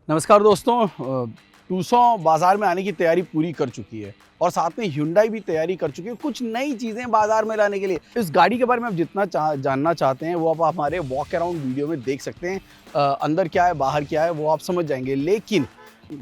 नमस्कार दोस्तों, टूसॉ बाज़ार में आने की तैयारी पूरी कर चुकी है और साथ में Hyundai भी तैयारी कर चुकी है कुछ नई चीज़ें बाज़ार में लाने के लिए। इस गाड़ी के बारे में आप जितना जानना चाहते हैं वो आप हमारे वॉक अराउंड वीडियो में देख सकते हैं। अंदर क्या है, बाहर क्या है वो आप समझ जाएंगे। लेकिन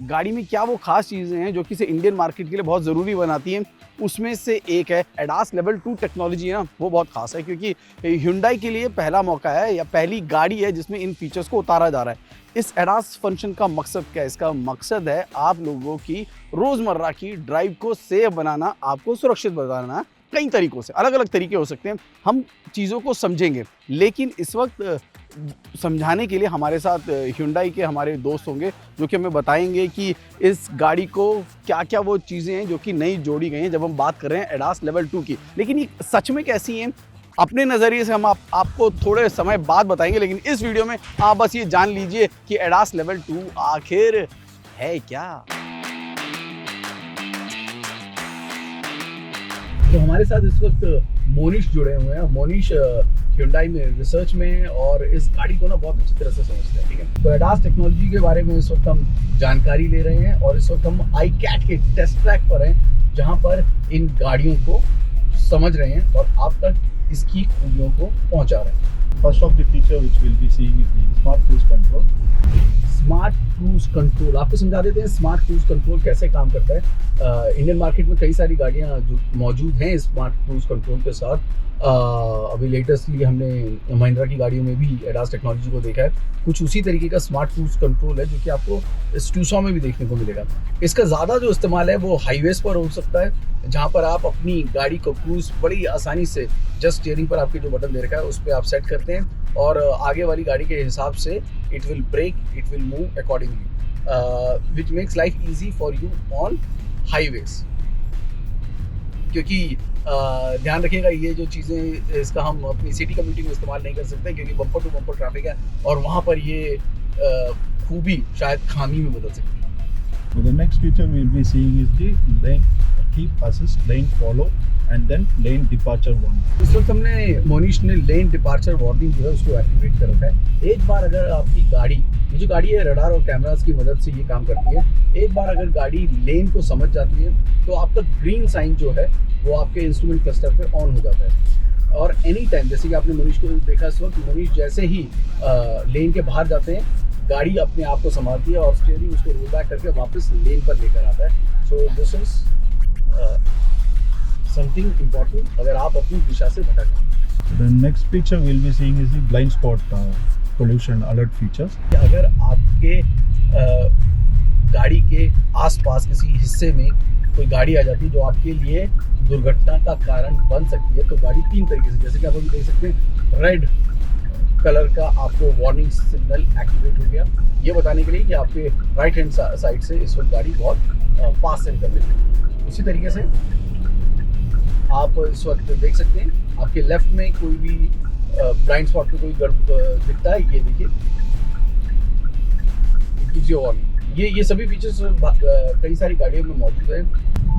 गाड़ी में क्या वो खास चीज़ें हैं जो कि इसे इंडियन मार्केट के लिए बहुत ज़रूरी बनाती हैं, उसमें से एक है ADAS लेवल 2 टेक्नोलॉजी है ना, वो बहुत खास है क्योंकि Hyundai के लिए पहला मौका है या पहली गाड़ी है जिसमें इन फीचर्स को उतारा जा रहा है। इस ADAS फंक्शन का मकसद क्या है? इसका मकसद है आप लोगों की रोज़मर्रा की ड्राइव को सेफ बनाना, आपको सुरक्षित बनाना। कई तरीकों से, अलग-अलग तरीके हो सकते हैं। हम चीज़ों को समझेंगे, लेकिन इस वक्त समझाने के लिए हमारे साथ Hyundai के हमारे दोस्त होंगे जो कि हमें बताएंगे कि इस गाड़ी को क्या-क्या वो चीज़ें हैं जो कि नई जोड़ी गई हैं जब हम बात कर रहे हैं ADAS लेवल 2 की। लेकिन ये सच में कैसी हैं? अपने नज़रिए से हम आपको थोड़े समय बाद बताएंगे, लेकिन इस वीडियो में आप बस ये जान लीजिए कि ADAS लेवल 2 आखिर है क्या? तो हमारे साथ इस वक्त मोनिश जुड़े हुए हैं। मोनिश Hyundai में रिसर्च में है और इस गाड़ी को ना बहुत अच्छी तरह से समझते हैं, ठीक है। तो ADAS टेक्नोलॉजी के बारे में इस वक्त हम जानकारी ले रहे हैं और इस वक्त हम iCAT के टेस्ट ट्रैक पर हैं, जहां पर इन गाड़ियों को समझ रहे हैं और आप तक इसकी खूबियों को पहुंचा रहे हैं। First of the feature which we'll be seeing is the smart cruise control. Smart cruise control आपको समझा देते हैं। स्मार्ट क्रूज कंट्रोल कैसे काम करता है। इंडियन मार्केट में कई सारी गाड़ियां जो मौजूद हैं स्मार्ट क्रूज कंट्रोल के साथ। अभी लेटेस्टली हमने महिंद्रा की गाड़ियों में भी ADAS टेक्नोलॉजी को देखा है। कुछ उसी तरीके का स्मार्ट क्रूज कंट्रोल है जो कि आपको इस टूसॉ में भी देखने को मिलेगा। इसका ज़्यादा जो इस्तेमाल है वो हाईवेज पर हो सकता है, जहाँ पर आप अपनी गाड़ी को क्रूज बड़ी आसानी से जस्ट स्टीयरिंग पर आपके जो बटन दे रखा है उस पर आप सेट करते हैं और आगे वाली गाड़ी के हिसाब से it will brake, it will move accordingly, which makes life easy for you on highways. क्योंकि ध्यान रखिएगा ये जो चीज़ें इसका हम अपनी सिटी कम्युनिटी में इस्तेमाल नहीं कर सकते क्योंकि बम्पर टू बम्पर ट्रैफिक है और वहाँ पर ये खूबी शायद खामी में बदल सकती है। So the next feature we'll be seeing is the lane keep assist, lane follow and then lane departure warning. इस वक्त हमने मोनिश ने लेन डिपार्चर वार्निंग जो है उसको एक्टिवेट कर रखा है। एक बार अगर आपकी गाड़ी, ये जो गाड़ी है रडार और कैमरास की मदद से ये काम करती है, एक बार अगर गाड़ी लेन को समझ जाती है तो आपका ग्रीन साइन जो है वो आपके इंस्ट्रूमेंट क्लस्टर पे ऑन हो जाता है और एनी टाइम, जैसे कि आपने मोनिश को देखा इस वक्त, मोनिश जैसे ही लेन के बाहर जाते हैं गाड़ी अपने आप को संभालती है और स्टीयरिंग उसको रोल बैक करके वापस लेन पर लेकर आता है। So this is something important अगर आप अपनी दिशा से भटक जाए। The next feature we'll be seeing is the blind spot pollution alert features. अगर आपके गाड़ी के आसपास किसी हिस्से में कोई गाड़ी आ जाती है जो आपके लिए दुर्घटना का कारण बन सकती है, तो गाड़ी तीन तरीके से, जैसे कि आप अभी देख सकते हैं रेड कलर का आपको वार्निंग सिग्नल एक्टिवेट हो गया, ये बताने के लिए कि आपके राइट हैंड साइड से इस वक्त गाड़ी बहुत फास्ट सेंड कर रही है। उसी तरीके से आप इस वक्त देख सकते हैं आपके लेफ्ट में कोई भी ब्लाइंड स्पॉट पे कोई दिखता है, ये देखिए वार्निंग। ये सभी फीचर्स कई सारी गाड़ियों में मौजूद है।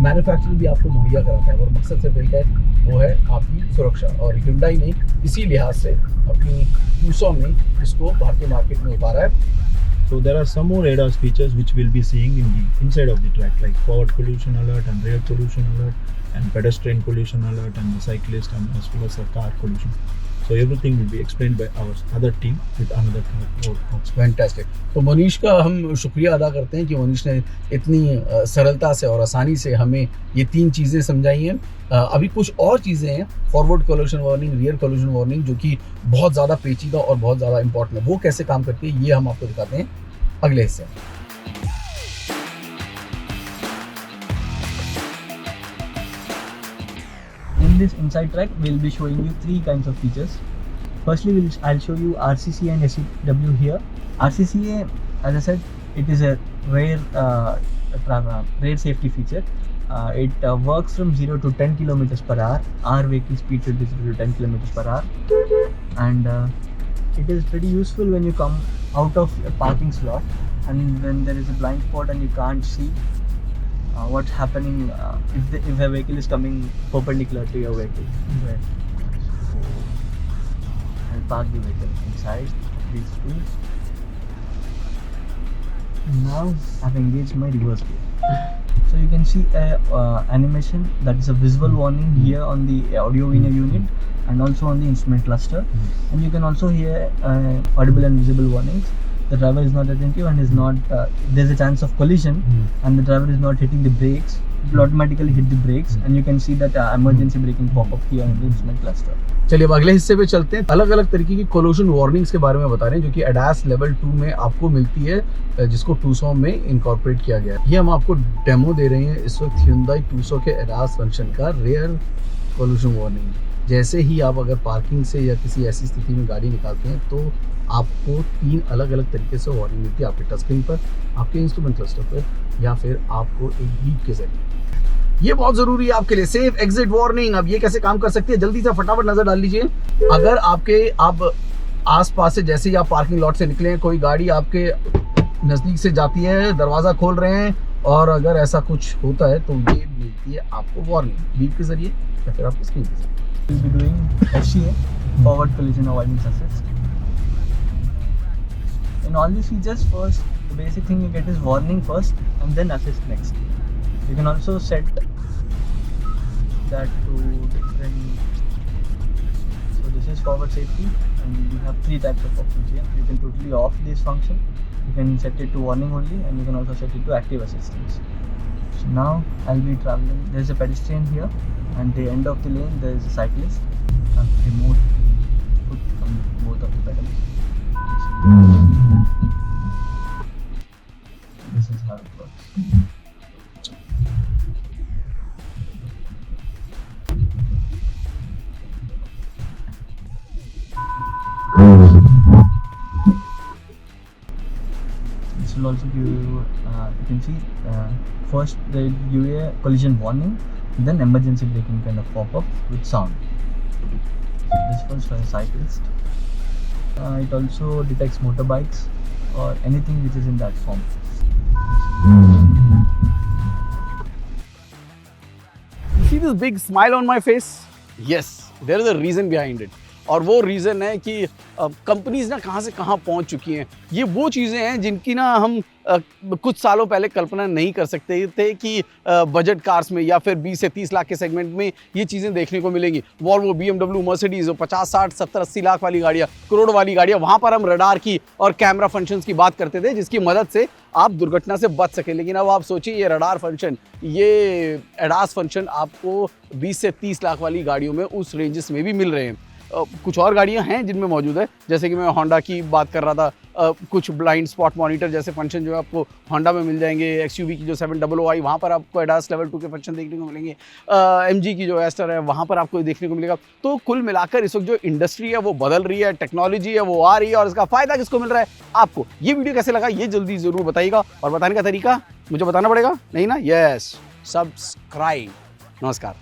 मैन्युफैक्चरर भी आपको मुहैया कराता है और मकसद सिर्फ एक है, वो है आपकी सुरक्षा। और Hyundai ने इसी लिहाज से अपनी टूसॉ में इसको भारतीय मार्केट में उतारा है। So there are some more ADAS features which we'll be seeing in the inside of the track, like forward collision alert and rear collision alert and pedestrian collision alert and the cyclist and as well as the car collision. So everything will be explained by our other team with another car. Fantastic. तो मोनिश का हम शुक्रिया अदा करते हैं कि मोनिश ने इतनी सरलता से और आसानी से हमें ये तीन चीज़ें समझाई हैं। अभी कुछ और चीज़ें हैं, forward collision warning, rear collision warning, जो कि बहुत ज़्यादा पेचीदा और बहुत ज़्यादा इंपॉर्टेंट है। वो कैसे काम करती है ये हम आपको दिखाते हैं अगले हिस्से में। In this inside track, we'll be showing you three kinds of features. Firstly, I'll show you RCCA and SEW here. RCCA, as I said, it is a rare safety feature. It works from 0 to 10 kilometers per hour. Our vehicle speed should be 0 to 10 kilometers per hour, and it is pretty useful when you come out of a parking slot and when there is a blind spot and you can't see what's happening if a vehicle is coming perpendicular to your vehicle. Right. So I'll park the vehicle inside these two. Now I've engaged my reverse gear. So you can see a animation that is a visual warning here on the audio winner unit and also on the instrument cluster. And you can also hear audible and visible warnings. The driver is not attentive and is not, there's a chance of collision and the driver is not hitting the brakes. It will automatically hit the brakes and you can see that emergency braking pop up here in the instrument cluster. चलिए अब अगले हिस्से पे चलते हैं। अलग अलग तरीके की कोलिजन वार्निंग्स के बारे में बता रहे हैं जो कि ADAS लेवल 2 में आपको मिलती है, जिसको टूसॉ में इनकॉर्पोरेट किया गया है। ये हम आपको डेमो दे रहे हैं इस वक्त Hyundai टूसॉ के ADAS फंक्शन का रेयर कोलिजन वार्निंग। जैसे ही आप अगर पार्किंग से या किसी ऐसी स्थिति में गाड़ी निकालते हैं तो आपको 3 अलग अलग तरीके से वार्निंग मिलती है, आपके टच स्क्रीन पर, आपके इंस्ट्रूमेंट क्लस्टर पर या फिर आपको एक बीप के जरिए। ये बहुत जरूरी है आपके लिए। सेफ एग्जिट वार्निंग, अब ये कैसे काम कर सकती है जल्दी से फटाफट नजर डाल लीजिए। अगर आप आसपास से जैसे ही आप पार्किंग लॉट से निकले, कोई गाड़ी आपके नजदीक से जाती है, दरवाजा खोल रहे हैं और अगर ऐसा कुछ होता है तो ये मिलती है आपको वार्निंग बीप के जरिए या फिर आपकी स्क्रीन के जरिए। We'll be doing FCA, Forward Collision Avoidance Assist. In all these features, first, the basic thing you get is warning first and then assist next. You can also set that to different. So this is forward safety and you have 3 types of options here. You can totally off this function. You can set it to warning only and you can also set it to active assistance. So now I'll be traveling. There's a pedestrian here and the end of the lane there is a cyclist. I've removed the foot from both of the pedals. This is how it works. This will also give you, you can see, first they give you a collision warning, then emergency braking kind of pop up with sound. So this one's for a cyclist. It also detects motorbikes or anything which is in that form. See this big smile on my face? Yes, there is a reason behind it. और वो reason है कि companies ना कहाँ से कहाँ पहुँच चुकी हैं। ये वो चीज़ें हैं जिनकी ना हम कुछ सालों पहले कल्पना नहीं कर सकते थे कि बजट कार्स में या फिर 20 से 30 लाख के सेगमेंट में ये चीज़ें देखने को मिलेंगी। वॉल्वो, BMW, मर्सिडीज़, 50, 60, 70, 80 लाख वाली गाड़ियाँ, करोड़ वाली गाड़ियाँ, वहाँ पर हम रडार की और कैमरा फंक्शंस की बात करते थे जिसकी मदद से आप दुर्घटना से बच सके। लेकिन अब आप सोचिए ये रडार फंक्शन, ये ADAS फंक्शन आपको 20 से 30 लाख वाली गाड़ियों में उस रेंजेस में भी मिल रहे हैं। कुछ और गाड़ियां हैं जिनमें मौजूद है, जैसे कि मैं होंडा की बात कर रहा था। कुछ ब्लाइंड स्पॉट मॉनिटर जैसे फंक्शन जो है आपको होंडा में मिल जाएंगे। XUV की जो 700 आई वहाँ पर आपको ADAS लेवल 2 के फंक्शन देखने को मिलेंगे। MG की जो एस्टर है वहाँ पर आपको देखने को मिलेगा। तो कुल मिलाकर इस वक्त जो इंडस्ट्री है वो बदल रही है, टेक्नोलॉजी है वो आ रही है और इसका फ़ायदा किसको मिल रहा है आपको। ये वीडियो कैसे लगा ये जल्दी ज़रूर बताइएगा और बताने का तरीका मुझे बताना पड़ेगा नहीं ना? Yes, subscribe. नमस्कार।